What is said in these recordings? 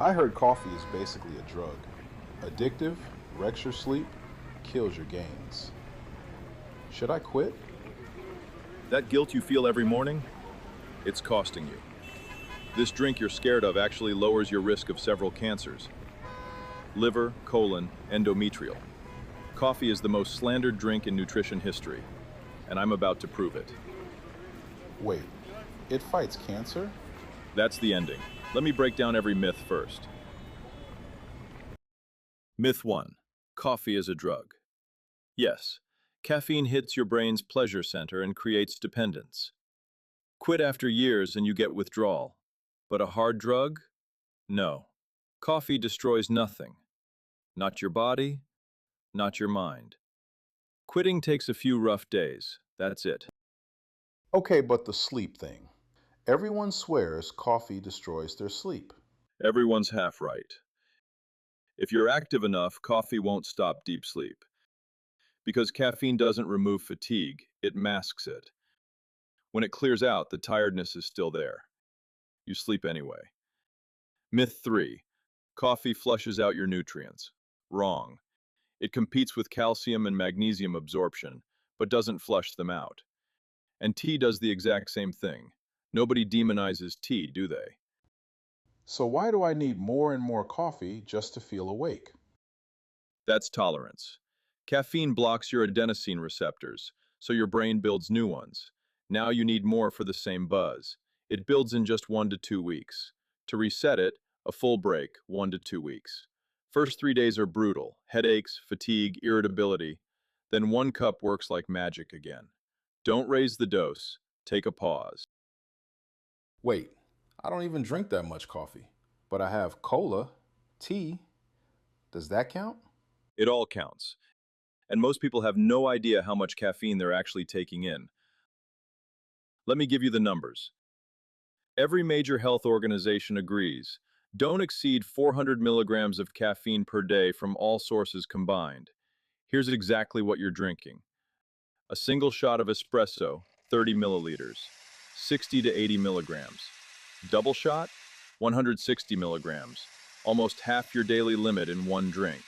I heard coffee is basically a drug. Addictive, wrecks your sleep, kills your gains. Should I quit? That guilt you feel every morning, it's costing you. This drink you're scared of actually lowers your risk of several cancers: liver, colon, endometrial. Coffee is the most slandered drink in nutrition history, and I'm about to prove it. Wait, it fights cancer? That's the ending. Let me break down every myth first. Myth 1. Coffee is a drug. Yes, caffeine hits your brain's pleasure center and creates dependence. Quit after years and you get withdrawal. But a hard drug? No. Coffee destroys nothing. Not your body, not your mind. Quitting takes a few rough days. That's it. Okay, but the sleep thing. Everyone swears coffee destroys their sleep. Everyone's half right. If you're active enough, coffee won't stop deep sleep. Because caffeine doesn't remove fatigue, it masks it. When it clears out, the tiredness is still there. You sleep anyway. Myth 3. Coffee flushes out your nutrients. Wrong. It competes with calcium and magnesium absorption, but doesn't flush them out. And tea does the exact same thing. Nobody demonizes tea, do they? So why do I need more and more coffee just to feel awake? That's tolerance. Caffeine blocks your adenosine receptors, so your brain builds new ones. Now you need more for the same buzz. It builds in just 1 to 2 weeks. To reset it, a full break, 1 to 2 weeks. First 3 days are brutal: headaches, fatigue, irritability. Then 1 cup works like magic again. Don't raise the dose. Take a pause. Wait, I don't even drink that much coffee, but I have cola, tea. Does that count? It all counts. And most people have no idea how much caffeine they're actually taking in. Let me give you the numbers. Every major health organization agrees. Don't exceed 400 milligrams of caffeine per day from all sources combined. Here's exactly what you're drinking. A single shot of espresso, 30 milliliters, 60 to 80 milligrams. Double shot, 160 milligrams, almost half your daily limit in one drink.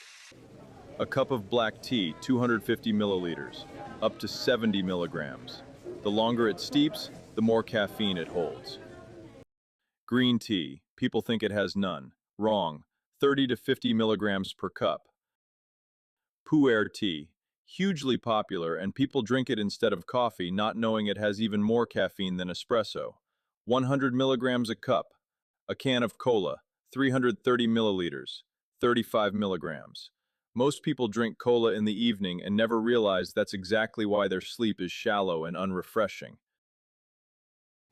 A cup of black tea, 250 milliliters, up to 70 milligrams. The longer it steeps, the more caffeine it holds. Green tea, people think it has none. Wrong, 30 to 50 milligrams per cup. Pu'er tea, hugely popular, and people drink it instead of coffee, not knowing it has even more caffeine than espresso. 100 milligrams a cup. A can of cola, 330 milliliters, 35 milligrams. Most people drink cola in the evening and never realize that's exactly why their sleep is shallow and unrefreshing.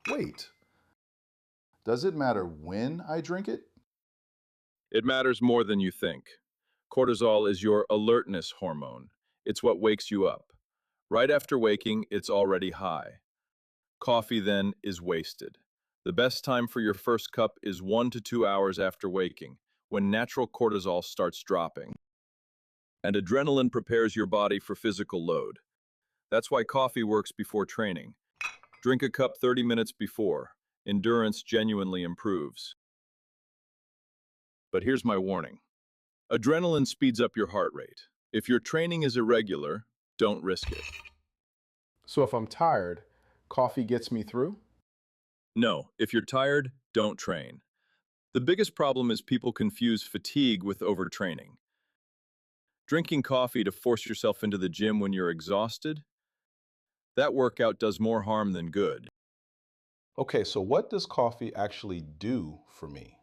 Wait, does it matter when I drink it? It matters more than you think. Cortisol is your alertness hormone. It's what wakes you up. Right after waking, it's already high. Coffee, then, is wasted. The best time for your first cup is 1 to 2 hours after waking, when natural cortisol starts dropping. And adrenaline prepares your body for physical load. That's why coffee works before training. Drink a cup 30 minutes before. Endurance genuinely improves. But here's my warning. Adrenaline speeds up your heart rate. If your training is irregular, don't risk it. So if I'm tired, coffee gets me through? No, if you're tired, don't train. The biggest problem is people confuse fatigue with overtraining. Drinking coffee to force yourself into the gym when you're exhausted? That workout does more harm than good. Okay, so what does coffee actually do for me?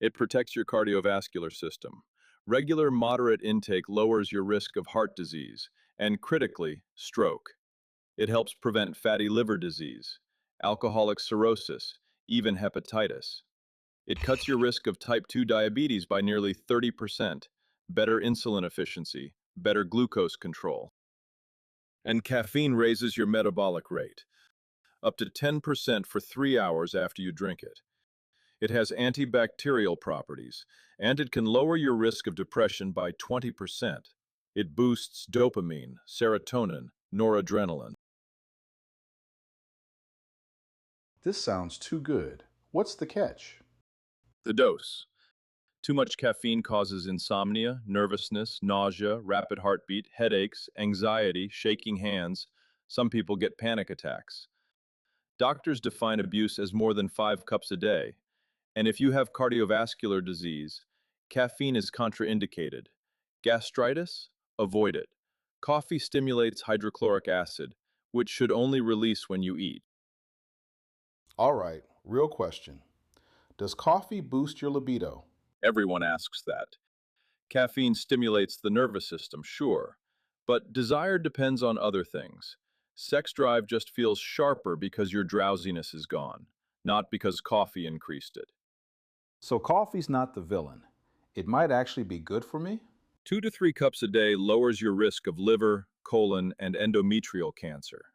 It protects your cardiovascular system. Regular moderate intake lowers your risk of heart disease and, critically, stroke. It helps prevent fatty liver disease, alcoholic cirrhosis, even hepatitis. It cuts your risk of type 2 diabetes by nearly 30%, better insulin efficiency, better glucose control. And caffeine raises your metabolic rate, up to 10% for 3 hours after you drink it. It has antibacterial properties, and it can lower your risk of depression by 20%. It boosts dopamine, serotonin, noradrenaline. This sounds too good. What's the catch? The dose. Too much caffeine causes insomnia, nervousness, nausea, rapid heartbeat, headaches, anxiety, shaking hands. Some people get panic attacks. Doctors define abuse as more than 5 cups a day. And if you have cardiovascular disease, caffeine is contraindicated. Gastritis? Avoid it. Coffee stimulates hydrochloric acid, which should only release when you eat. All right, real question. Does coffee boost your libido? Everyone asks that. Caffeine stimulates the nervous system, sure, but desire depends on other things. Sex drive just feels sharper because your drowsiness is gone, not because coffee increased it. So coffee's not the villain. It might actually be good for me? 2 to 3 cups a day lowers your risk of liver, colon, and endometrial cancer.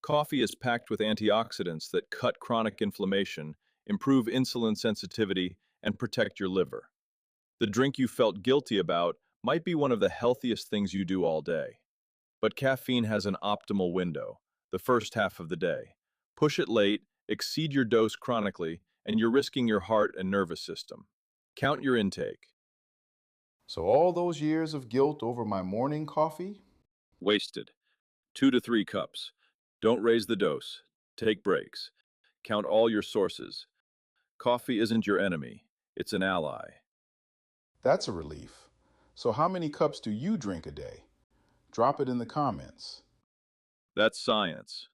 Coffee is packed with antioxidants that cut chronic inflammation, improve insulin sensitivity, and protect your liver. The drink you felt guilty about might be one of the healthiest things you do all day. But caffeine has an optimal window, the first half of the day. Push it late, exceed your dose chronically, and you're risking your heart and nervous system. Count your intake. So all those years of guilt over my morning coffee? Wasted. 2 to 3 cups. Don't raise the dose. Take breaks. Count all your sources. Coffee isn't your enemy, it's an ally. That's a relief. So how many cups do you drink a day? Drop it in the comments. That's science.